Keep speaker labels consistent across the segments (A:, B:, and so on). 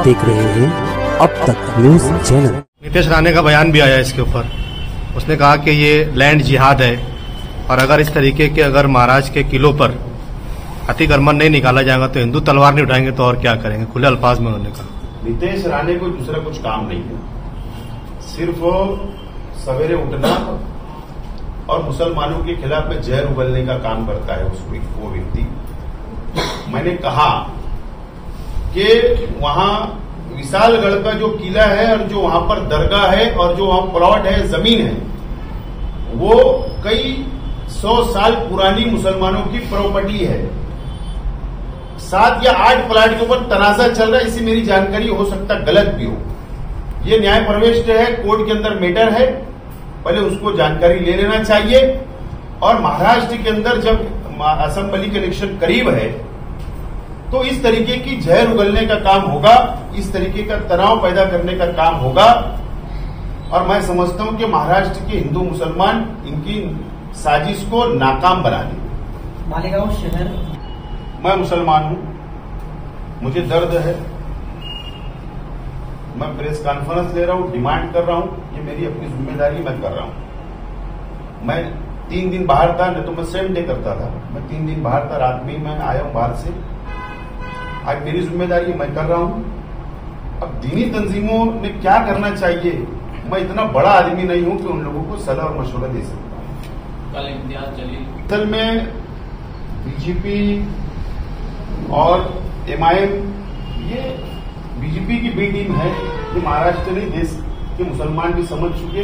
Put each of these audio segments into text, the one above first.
A: देख रहे हैं अब तक न्यूज चैनल।
B: नीतीश राणे का बयान भी आया इसके ऊपर। उसने कहा कि ये लैंड जिहाद है और अगर इस तरीके के अगर महाराष्ट्र के किलों पर अतिक्रमण नहीं निकाला जाएगा तो हिंदू तलवार नहीं उठाएंगे तो और क्या करेंगे, खुले अल्फाज में उन्होंने कहा।
C: नीतीश राणे को दूसरा कुछ काम नहीं है, सिर्फ सवेरे उठना और मुसलमानों के खिलाफ में जहर उगलने का काम करता है वो व्यक्ति। मैंने कहा कि वहां विशालगढ़ का जो किला है और जो वहां पर दरगाह है और जो वहां प्लॉट है, जमीन है, वो कई 100 साल पुरानी मुसलमानों की प्रॉपर्टी है। 7 या 8 प्लाट के ऊपर तनाजा चल रहा है। इसी मेरी जानकारी हो सकता गलत भी हो। ये न्याय प्रविष्ट है, कोर्ट के अंदर मैटर है, पहले उसको जानकारी ले लेना चाहिए। और महाराष्ट्र के अंदर जब असेंबली के इलेक्शन करीब है तो इस तरीके की जहर उगलने का काम होगा, इस तरीके का तनाव पैदा करने का काम होगा। और मैं समझता हूं कि महाराष्ट्र के हिंदू मुसलमान इनकी साजिश को नाकाम बना देंगे।
D: मालेगांव शहर,
C: मैं मुसलमान हूं, मुझे दर्द है, मैं प्रेस कॉन्फ्रेंस ले रहा हूं, डिमांड कर रहा हूं, ये मेरी अपनी जिम्मेदारी मैं कर रहा हूं। मैं 3 दिन बाहर था, नहीं तो मैं सेम डे करता था। मैं 3 दिन बाहर था, रात में मैं आया हूं बाहर से। आज मेरी जिम्मेदारी मैं कर रहा हूं। अब दीनी तंजीमों ने क्या करना चाहिए, मैं इतना बड़ा आदमी नहीं हूं कि उन लोगों को सलाह और मशवरा दे सकता हूं।
E: कल इम्तियाज जलील
C: असल में बीजेपी और एमआईएम, ये बीजेपी की बी टीम है। ये महाराष्ट्र नहीं, देश के मुसलमान भी समझ चुके,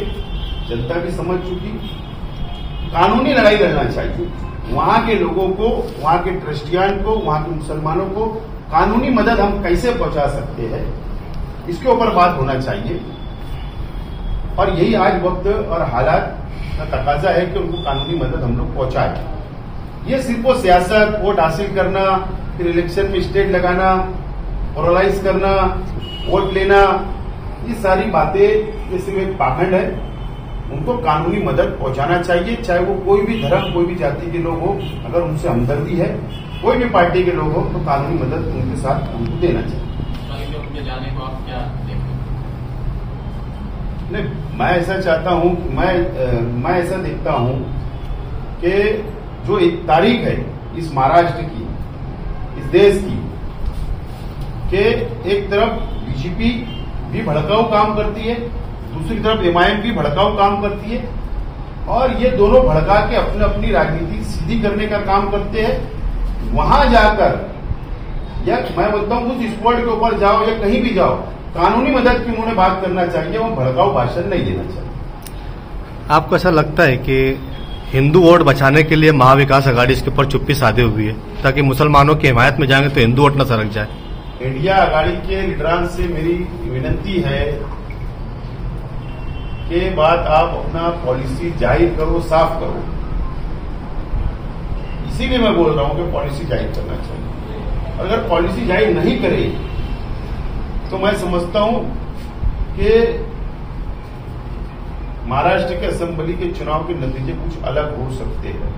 C: जनता भी समझ चुकी। कानूनी लड़ाई लड़ना चाहिए। वहां के लोगों को, वहां के ट्रस्टियान को, वहां के मुसलमानों को कानूनी मदद हम कैसे पहुंचा सकते हैं, इसके ऊपर बात होना चाहिए। और यही आज वक्त और हालात का तकाजा है कि उनको कानूनी मदद हम लोग पहुंचाए। ये सिर्फ वो सियासत, वोट हासिल करना, फिर इलेक्शन में स्टेट लगाना, पोलराइज करना, वोट लेना, ये सारी बातें ये सिर्फ एक पाखंड है। उनको कानूनी मदद पहुंचाना चाहिए, चाहे वो कोई भी धर्म, कोई भी जाति के लोग हो। अगर उनसे हमदर्दी है, कोई भी पार्टी के लोग हो, तो कानूनी मदद उनके साथ उनको देना चाहिए।
E: उनके जाने को आप क्या देखते हैं?
C: नहीं, मैं ऐसा चाहता हूं, मैं ऐसा देखता हूं कि जो एक तारीख है इस महाराष्ट्र की, इस देश की, कि एक तरफ बीजेपी भी भड़काऊ काम करती है, दूसरी तरफ एमआईएम भी भड़काऊ काम करती है, और ये दोनों भड़का के अपने अपनी राजनीति सीधी करने का काम करते हैं। वहां जाकर, या मैं बोलता हूं उस स्पॉट के ऊपर जाओ या कहीं भी जाओ, कानूनी मदद की उन्होंने बात करना चाहिए, वो भड़काऊ भाषण नहीं देना चाहिए।
B: आपको ऐसा लगता है कि हिंदू वोट बचाने के लिए महाविकास अघाड़ी इसके ऊपर चुप्पी साधे हुई है ताकि मुसलमानों की हिमायत में जाएंगे तो हिंदू वोट न सरक जाए?
C: इंडिया अघाड़ी के लीडरान से मेरी विनती है कि बात आप अपना पॉलिसी जाहिर करो, साफ करो। इसीलिए मैं बोल रहा हूं कि पॉलिसी जाहिर करना चाहिए। अगर पॉलिसी जाहिर नहीं करे तो मैं समझता हूं कि महाराष्ट्र के असेंबली के चुनाव के नतीजे कुछ अलग हो सकते हैं।